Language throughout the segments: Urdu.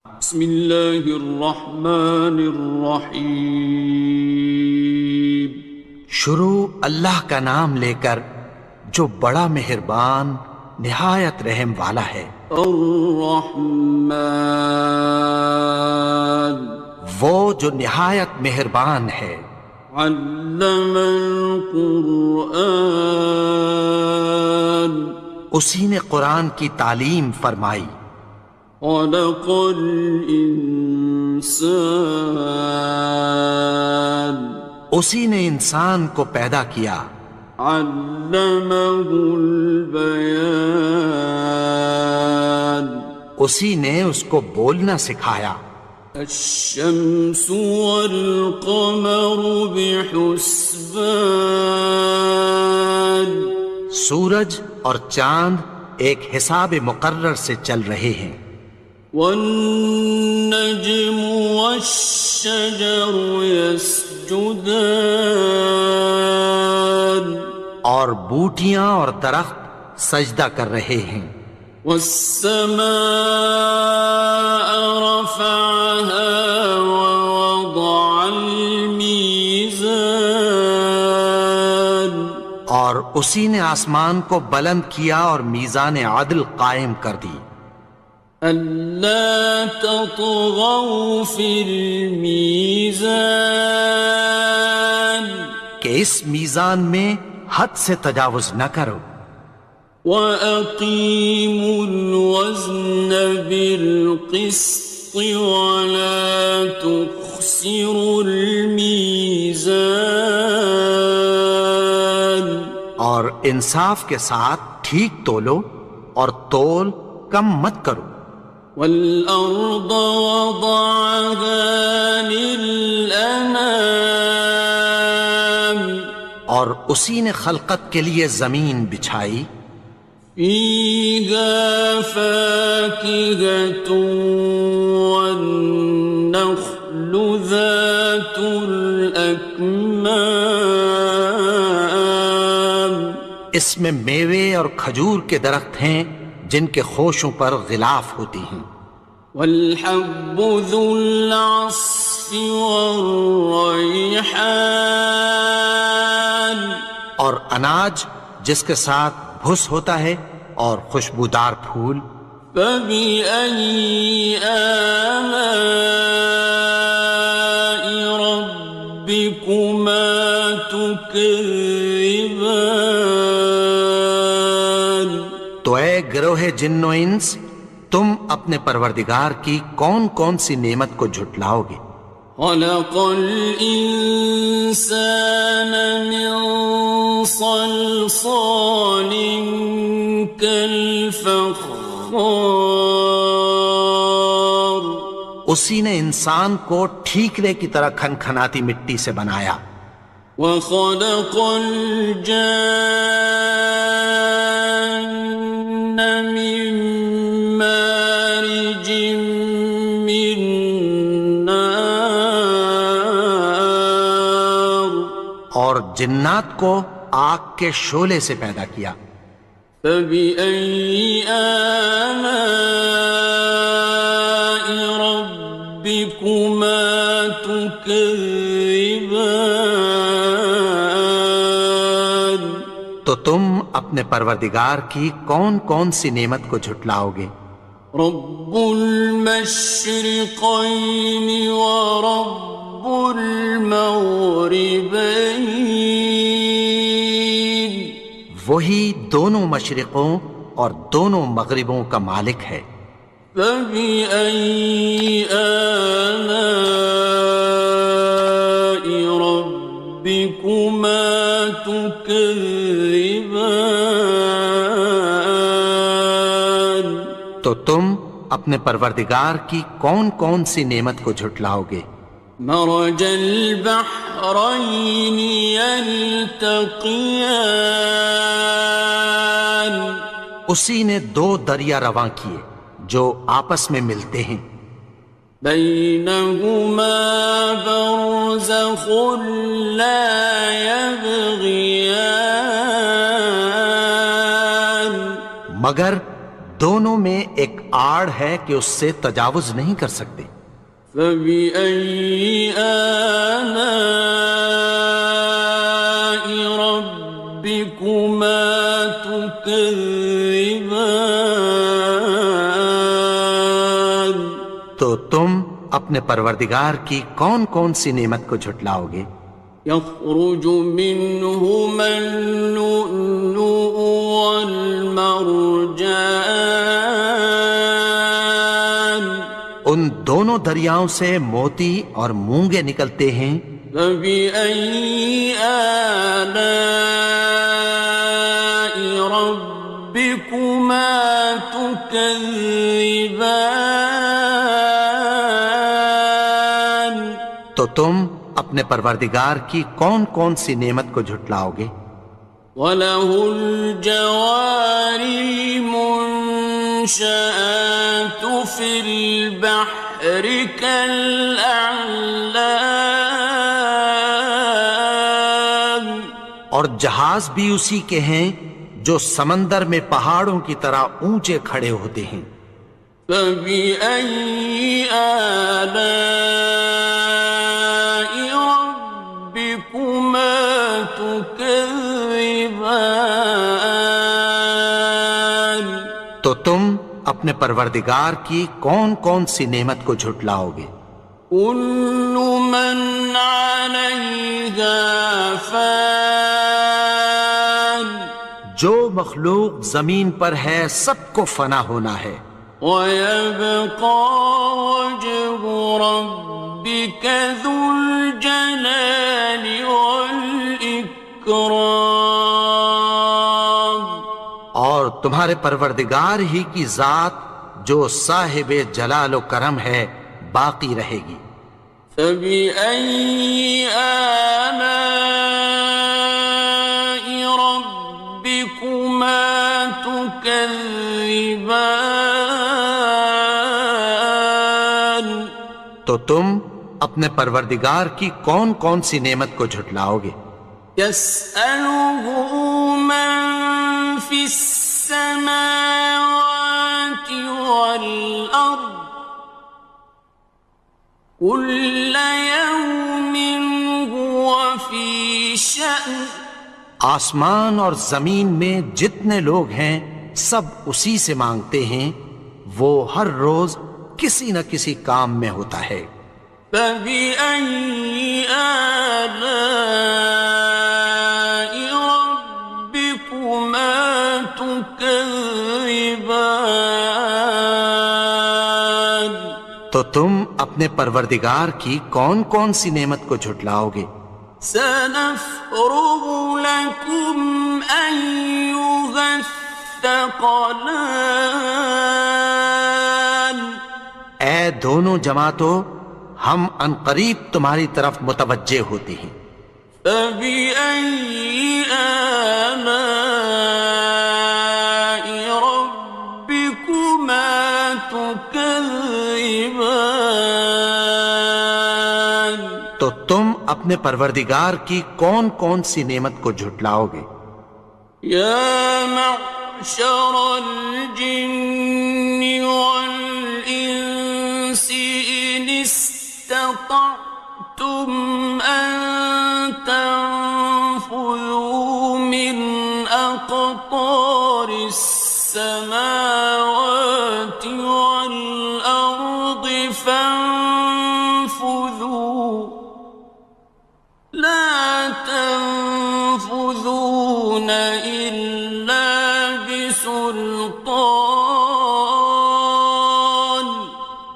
بسم اللہ الرحمن الرحیم۔ شروع اللہ کا نام لے کر جو بڑا مہربان نہایت رحم والا ہے۔ الرحمن، وہ جو نہایت مہربان ہے۔ علم القرآن، اسی نے قرآن کی تعلیم فرمائی۔ خلق الانسان، اسی نے انسان کو پیدا کیا۔ علمہ البیان، اسی نے اس کو بولنا سکھایا۔ الشمس والقمر بحسبان، سورج اور چاند ایک حساب مقرر سے چل رہے ہیں۔ والنجم والشجر يسجدان، اور بوٹیاں اور درخت سجدہ کر رہے ہیں۔ والسماء رفعها ووضع الميزان، اور اسی نے آسمان کو بلند کیا اور میزان عدل قائم کر دی۔ ألا تطغوا في الميزان، کہ اس میزان میں حد سے تجاوز نہ کرو۔ وَأَقِيمُوا الْوَزْنَ بِالْقِسْطِ وَلَا تُخْسِرُوا الْمِيزَانَ، اور انصاف کے ساتھ ٹھیک تولو اور تول کم مت کرو۔ وَالْأَرْضَ وَضَعَهَا لِلْأَنَامِ، اور اسی نے خلقت کے لیے زمین بچھائی۔ فِيهَا فَاكِهَةٌ وَالنَّخْلُ ذَاتُ الْأَكْمَامِ، اس میں میوے اور کھجور کے درخت ہیں جن کے خوشوں پر غلاف ہوتی ہیں۔ وَالْحَبُّ ذُو الْعَصْفِ وَالرَّيْحَانِ، اور اناج جس کے ساتھ بھس ہوتا ہے اور خوشبودار پھول۔ فَبِأَيِّ آلَاءِ رَبِّكُمَا تُكَذِّبَانِ، تو اے گروہ جن و انس، تم اپنے پروردگار کی کون کون سی نعمت کو جھٹلاؤ گے؟ خَلَقَ الْإِنسَانَ مِنْ صَلْصَالٍ كَالْفَخَّارِ، اسی نے انسان کو ٹھیکرے کی طرح کھنکھناتی مٹی سے بنایا۔ وَخَلَقَ الْجَانَّ مِن مَّارِجٍ مِّن نَّارٍ، اور جنات کو آگ کے شعلے سے پیدا کیا۔ فَبِأَيِّ آلَاءِ رَبِّكُمَا تُكَذِّبَانِ، تو تم اپنے پروردگار کی کون کون سی نعمت کو جھٹلاؤ گے؟ رب المشرقين ورب المغربين، وہی دونوں مشرقوں اور دونوں مغربوں کا مالک ہے۔ فبأي آلاء ربكما تكذبان، تو تم اپنے پروردگار کی کون کون سی نعمت کو جھٹلاؤ گے؟ مرج البحرين يلتقيان، اسی نے دو دریا رواں کیے جو آپس میں ملتے ہیں۔ بينهما برزخ لا يبغيان، مگر دونوں میں ایک آڑ ہے کہ اس سے تجاوز نہیں کر سکتے۔ فبأي آلاء ربكما تكذبان؟ تو تم اپنے پروردگار کی کون کون سی نعمت کو جھٹلاؤ گے؟ يخرج منهما اللؤلؤ والمرجان ان دونوں دریاؤں سے موتی اور مونگے نکلتے ہیں۔ فبأي آلاء ربكما تكذبان؟ تو تم اپنے پروردگار کی کون کون سی نعمت کو جھٹلاؤ گے؟ وَلَهُ الْجَوَارِ الْمُنشَآتُ فِي الْبَحْرِ كَالْأَعْلَامِ، اور جہاز بھی اسی کے ہیں جو سمندر میں پہاڑوں کی طرح اونچے کھڑے ہوتے ہیں۔ فَبِأَيِّ آلَاءِ رَبِّكُمَا تُكَذِّبَانِ؟ تو تم اپنے پروردگار کی کون کون سی نعمت کو جھٹلاؤ گے؟ كُلُّ مَنْ عَلَيْهَا فَانٍ، جو مخلوق زمین پر ہے سب کو فنا ہونا ہے۔ وَيَبْقَى وَجْهُ رَبِّكَ ذُو الْجَلَالِ وَالْإِكْرَامِ، اور تمہارے پروردگار ہی کی ذات جو صاحب جلال و کرم ہے باقی رہے گی۔ فَبِأَيِّ آلَاءِ رَبِّكُمَا تُكَذِّبَانِ؟ تو تم اپنے پروردگار کی کون کون سی نعمت کو جھٹلاؤ گے؟ يَسْأَلُهُ مَن فِي السَّمَاوَاتِ وَالْأَرْضِ كُلَّ يَوْمٍ هُوَ فِي شَأْنٍ، آسمان اور زمین میں جتنے لوگ ہیں سب اسی سے مانگتے ہیں، وہ ہر روز کسی نہ کسی کام میں ہوتا ہے۔ فَبِأَيِّ آلَاءِ رَبِّكُمَا تُكَذِّبَانِ؟ تو تم اپنے پروردگار کی کون کون سی نعمت کو جھٹلاؤ گے؟ سَنَفْرُغُ لَكُمْ أَيُّهَ الثَّقَلَانِ؟ اے دونوں جماعتوں، ہم عنقریب تمہاری طرف متوجہ ہوتے ہیں۔ فَبِأَيِّ آلَاءِ رَبِّكُمَا تُكَذِّبَانِ؟ تو تم اپنے پروردگار کی کون کون سی نعمت کو جھٹلاؤ گے؟ يَا مَعْشَرَ الْجِنِّ وَالْإِنسِ إِنِ اسْتَطَعْتُمْ أَن تَنفُذُوا مِنْ أَقْطَارِ السَّمَاوَاتِ وَالْأَرْضِ فَانفُذُوا لَا تَنفُذُونَ إِلَّا بِسُلْطَانٍ۔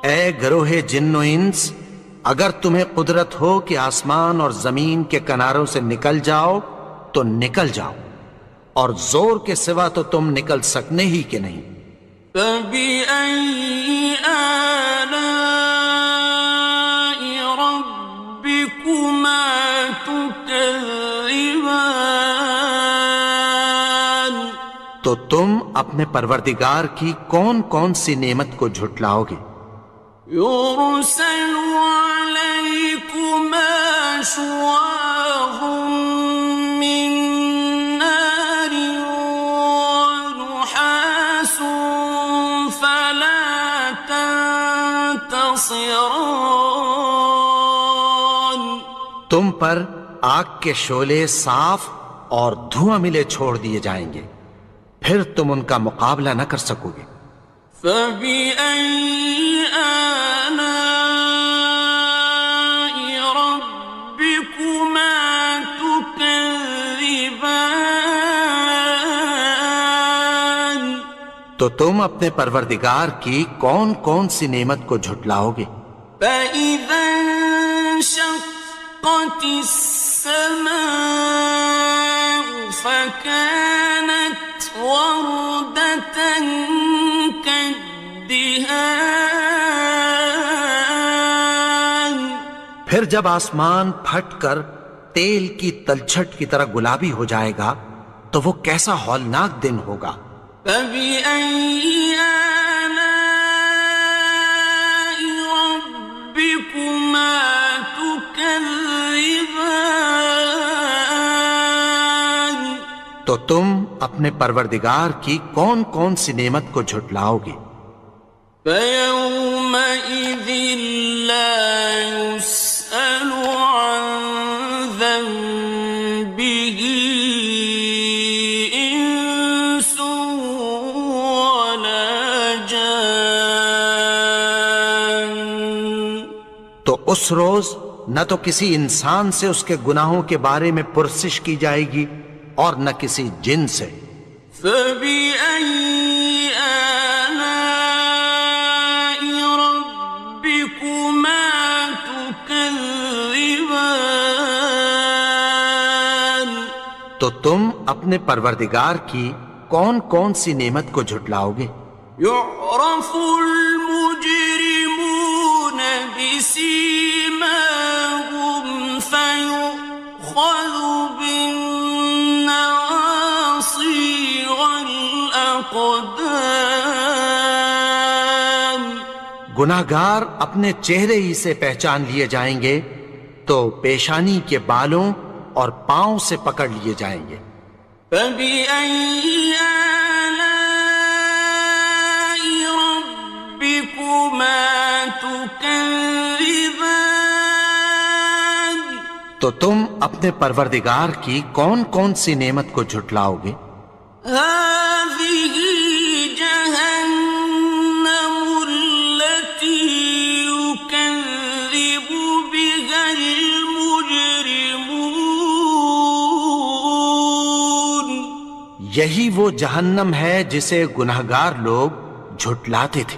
اے گروہ جن و انس، اگر تمہیں قدرت ہو کہ آسمان اور زمین کے کناروں سے نکل جاؤ تو نکل جاؤ، اور زور کے سوا تو تم نکل سکنے ہی کہ نہیں۔ فَبِأَيِّ آلَاءِ رَبِّكُمَا تُكَذِّبَانِ؟ تو تم اپنے پروردگار کی کون کون سی نعمت کو جھٹلاؤ گے؟ يُرْسَلُ عَلَيْكُمَا شُوَاظٌ مِّن نَّارٍ وَنُحَاسٌ خاصران. تم پر آگ کے شعلے صاف اور دھواں ملے چھوڑ دیے جائیں گے، پھر تم ان کا مقابلہ نہ کر سکو گے۔ فبأي آلاء ربكما تكذبان. تو تم اپنے پروردگار کی کون کون سی نعمت کو جھٹلاؤ گے؟ فإذا انشقت السماء فكانت وردة كالدهان. پھر جب آسمان پھٹ کر تیل کی تلچھٹ کی طرح گلابی ہو جائے گا تو وہ کیسا ہولناک دن ہوگا۔ فبأي آلاء ربكما تكذبان. تو تم اپنے پروردگار کی کون کون سی نعمت کو جھٹلاؤ گے؟ فيومئذ لا يسأل عن ذنبه إنس ولا جان. تو اس روز نہ تو کسی انسان سے اس کے گناہوں کے بارے میں پرسش کی جائے گی اور نہ کسی جن سے۔ فبأي آلاء ربكما تكذبان. تو تم اپنے پروردگار کی کون کون سی نعمت کو جھٹلاؤ گے؟ يعرف المجرمون بسيماهم فيؤخذ بالنواصي والأقدام. گناہگار اپنے چہرے ہی سے پہچان لیے جائیں گے تو پیشانی کے بالوں اور پاؤں سے پکڑ لیے جائیں گے۔ فبأي آلاء ربكما تكذبان. تو تم اپنے پروردگار کی کون کون سی نعمت کو جھٹلاؤ گے؟ هذه جهنم التي يكذب بها المجرمون. یہی وہ جہنم ہے جسے گناہگار لوگ جھٹلاتے تھے۔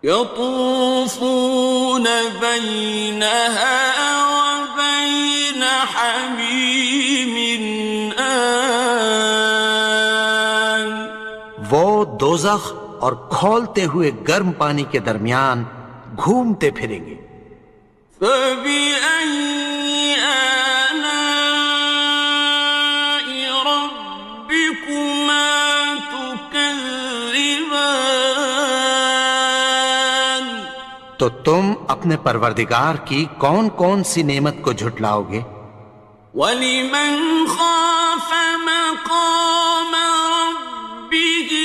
يطوفون بينها وبين حميم آن. وہ دوزخ اور کھولتے ہوئے گرم پانی کے درمیان گھومتے پھریں گے۔ فبأي آلاء ربكما تكذبان. تو تم اپنے پروردگار کی کون کون سی نعمت کو جھٹلاؤ گے؟ وَلِمَنْ خَافَ مَقَامَ رَبِّهِ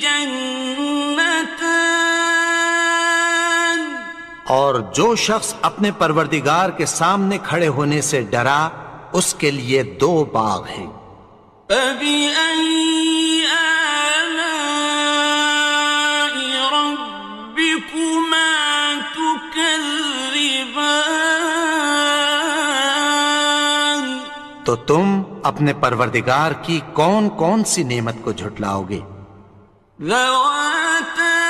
جَنَّتَانِ. اور جو شخص اپنے پروردگار کے سامنے کھڑے ہونے سے ڈرا اس کے لیے دو باغ ہیں۔ فَبِأَيِّ آلَاءِ رَبِّكُمَا تُكَذِّبَانِ. تو تم اپنے پروردگار کی کون کون سی نعمت کو جھٹلاؤ گے؟ ذَوَاتَا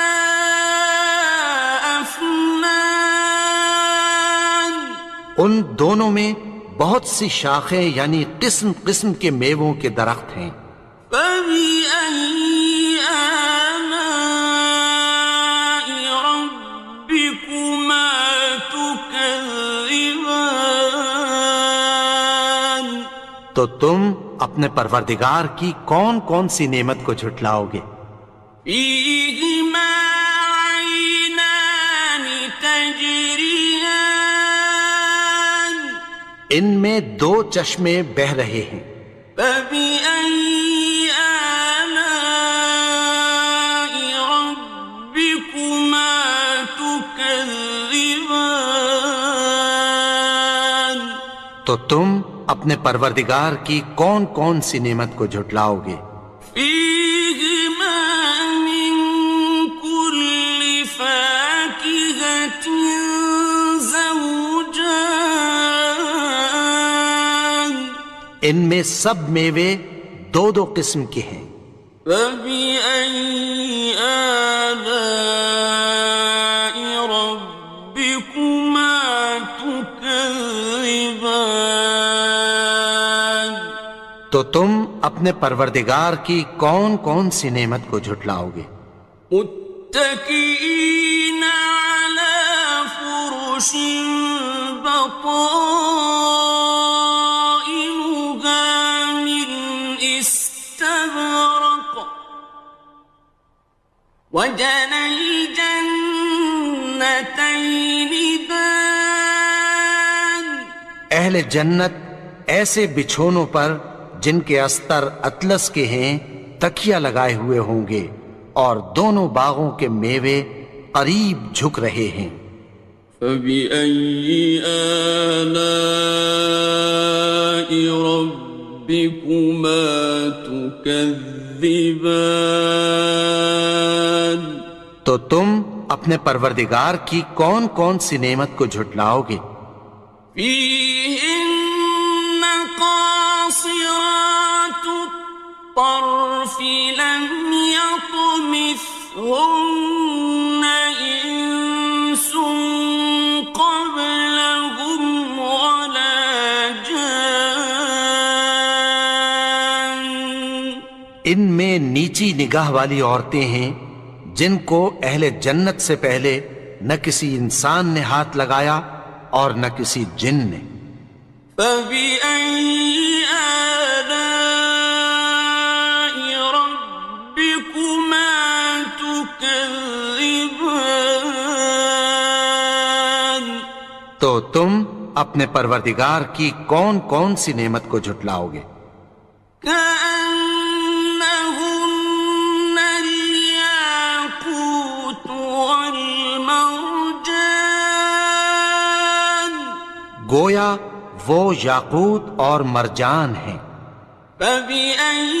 أَفْنَانٍ. ان دونوں میں بہت سی شاخیں یعنی قسم قسم کے میووں کے درخت ہیں۔ فَبِأَيِّ آلَاءِ رَبِّكُمَا تُكَذِّبَانِ. تو تم اپنے پروردگار کی کون کون سی نعمت کو جھٹلاؤ گے؟ فِيهِمَا عَيْنَانِ تَجْرِيَانِ. ان میں دو چشمے بہہ رہے ہیں۔ فَبِأَيِّ آلَاءِ رَبِّكُمَا تُكَذِّبَانِ. تكذبان تو تم اپنے پروردگار کی کون کون سی نعمت کو جھٹلاؤ گے؟ فيهما من كل فاكهة زوجان ان میں سب میوے دو دو قسم کے ہیں۔ فبأي آلاء ربكما تكذبان تو تم اپنے پروردگار کی کون کون سی نعمت کو جھٹلاؤ گے؟ متكئين على فرش بطائنها من استبرق وجنى الجنتين دان اہل جنت ایسے بچھونوں پر جن کے استر اطلس کے ہیں تکیہ لگائے ہوئے ہوں گے، اور دونوں باغوں کے میوے قریب جھک رہے ہیں۔ فبأي آلاء ربكما تكذبان تو تم اپنے پروردگار کی کون کون سی نعمت کو جھٹلاؤ گے؟ فيهن قاصرات الطرف لم يطمثهن إنس قبلهم ولا جان ان میں نیچی نگاہ والی عورتیں ہیں جن کو اہل جنت سے پہلے نہ کسی انسان نے ہاتھ لگایا اور نہ کسی جن نے۔ فبأي آلاء ربكما تكذبان تو تم اپنے پروردگار کی کون کون سی نعمت کو جھٹلاؤ گے؟ كأنهن الياقوت والمرجان گویا وہ یاقوت اور مرجان ہیں۔ فبأي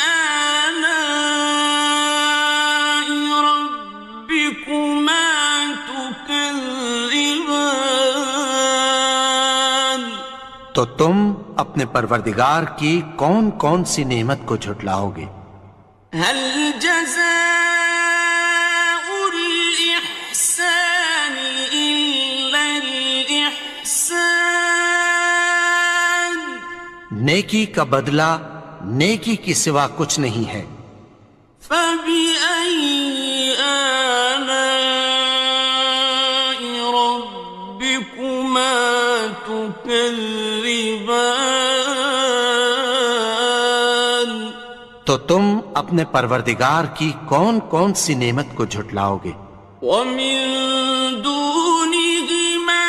آلاء ربكما تكذبان تو تم اپنے پروردگار کی کون کون سی نعمت کو جھٹلاؤ گے؟ هل جزاء الإحسان إلا الإحسان نیکی کا بدلہ نیکی کی سوا کچھ نہیں ہے۔ فبأي آلاء ربكما تكذبان تو تم اپنے پروردگار کی کون کون سی نعمت کو جھٹلاؤ گے؟ ومن دونهما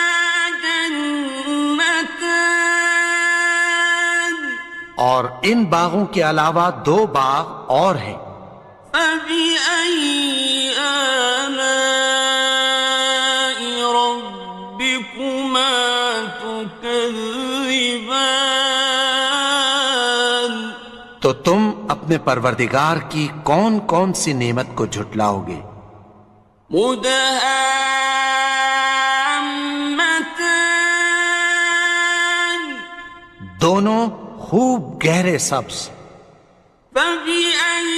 جنتان اور ان باغوں کے علاوہ دو باغ اور ہیں۔ فبأي آلاء ربكما تكذبان تو تم اپنے پروردگار کی کون کون سی نعمت کو جھٹلاؤ گے؟ مدهامتان دونوں خوب گہرے سبز۔ فبأي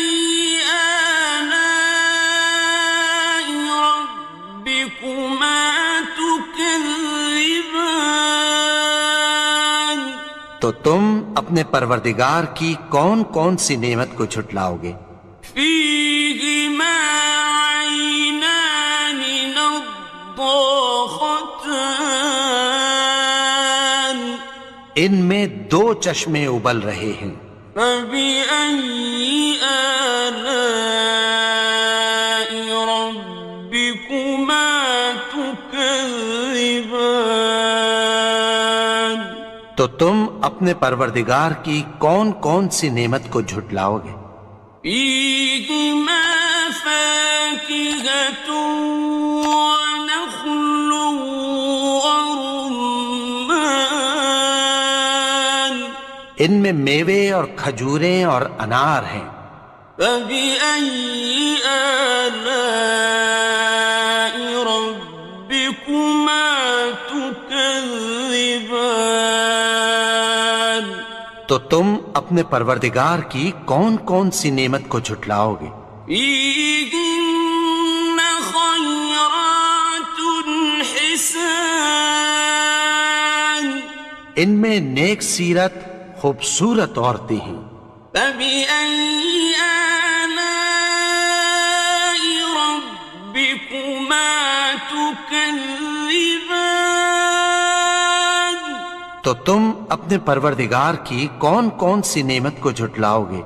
آلاء ربكما تكذبان تو تم اپنے پروردگار کی کون کون سی نعمت کو جھٹلاؤ گے؟ فيهما عينان نضاختان ان میں دو چشمے ابل رہے ہیں۔ فبأي آلاء ربكما تكذبان تو تم اپنے پروردگار کی کون کون سی نعمت کو جھٹلاؤ گے؟ فيهما فاكهة ونخل ان میں میوے اور کھجوریں اور انار ہیں۔ فبأي آلاء ربكما تكذبان؟ تو تم اپنے پروردگار کی کون کون سی نعمت کو جھٹلاؤ گے؟ فيهن خيرات حسان، ان میں نیک سیرت خوبصورت عورتیں ہیں۔ فبأي آلاء ربكما تكذبان؟ تو تم اپنے پروردگار کی کون کون سی نعمت کو جھٹلاؤ گے؟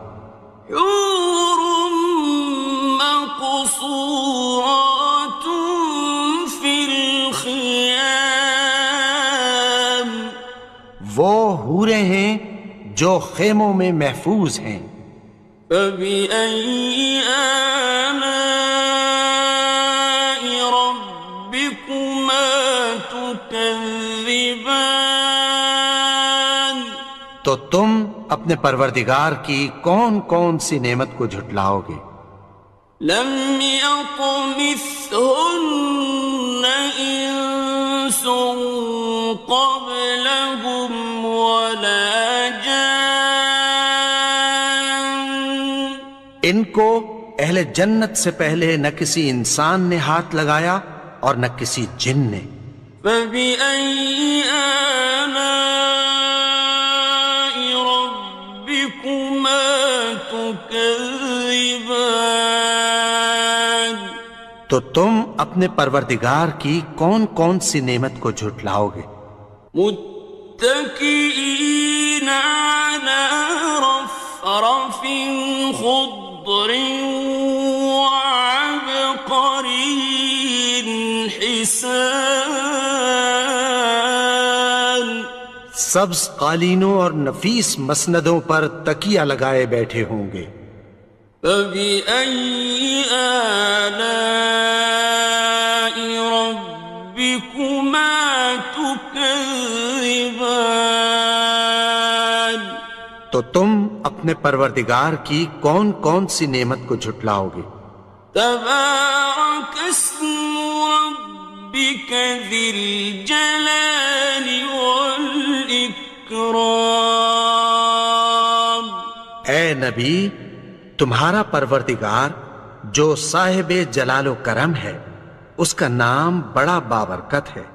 حور مقصورات في الخيام، وہ حوریں ہیں جو خیموں میں محفوظ ہیں۔ فبأي آلاء ربكما تكذبان؟ تو تم اپنے پروردگار کی کون کون سی نعمت کو جھٹلاؤ گے؟ لم يطمثهن إنس قبلهم ولا جان، ان کو اہل جنت سے پہلے نہ کسی انسان نے ہاتھ لگایا اور نہ کسی جن نے۔ فبأي آلاء ربكما تكذبان؟ تو تم اپنے پروردگار کی کون کون سی نعمت کو جھٹلاؤ گے؟ متكئين على رفرف خضر وعبقري حسان، سبز قالینوں اور نفیس مسندوں پر تکیہ لگائے بیٹھے ہوں گے۔ فبأي آلاء ربكما تكذبان؟ تو تم اپنے پروردگار کی کون کون سی نعمت کو جھٹلاؤ گے؟ تبارك اسم ربك ذي الجلال والإكرام۔ اے نبی، تمہارا پروردگار جو صاحب جلال و کرم ہے، اس کا نام بڑا بابرکت ہے۔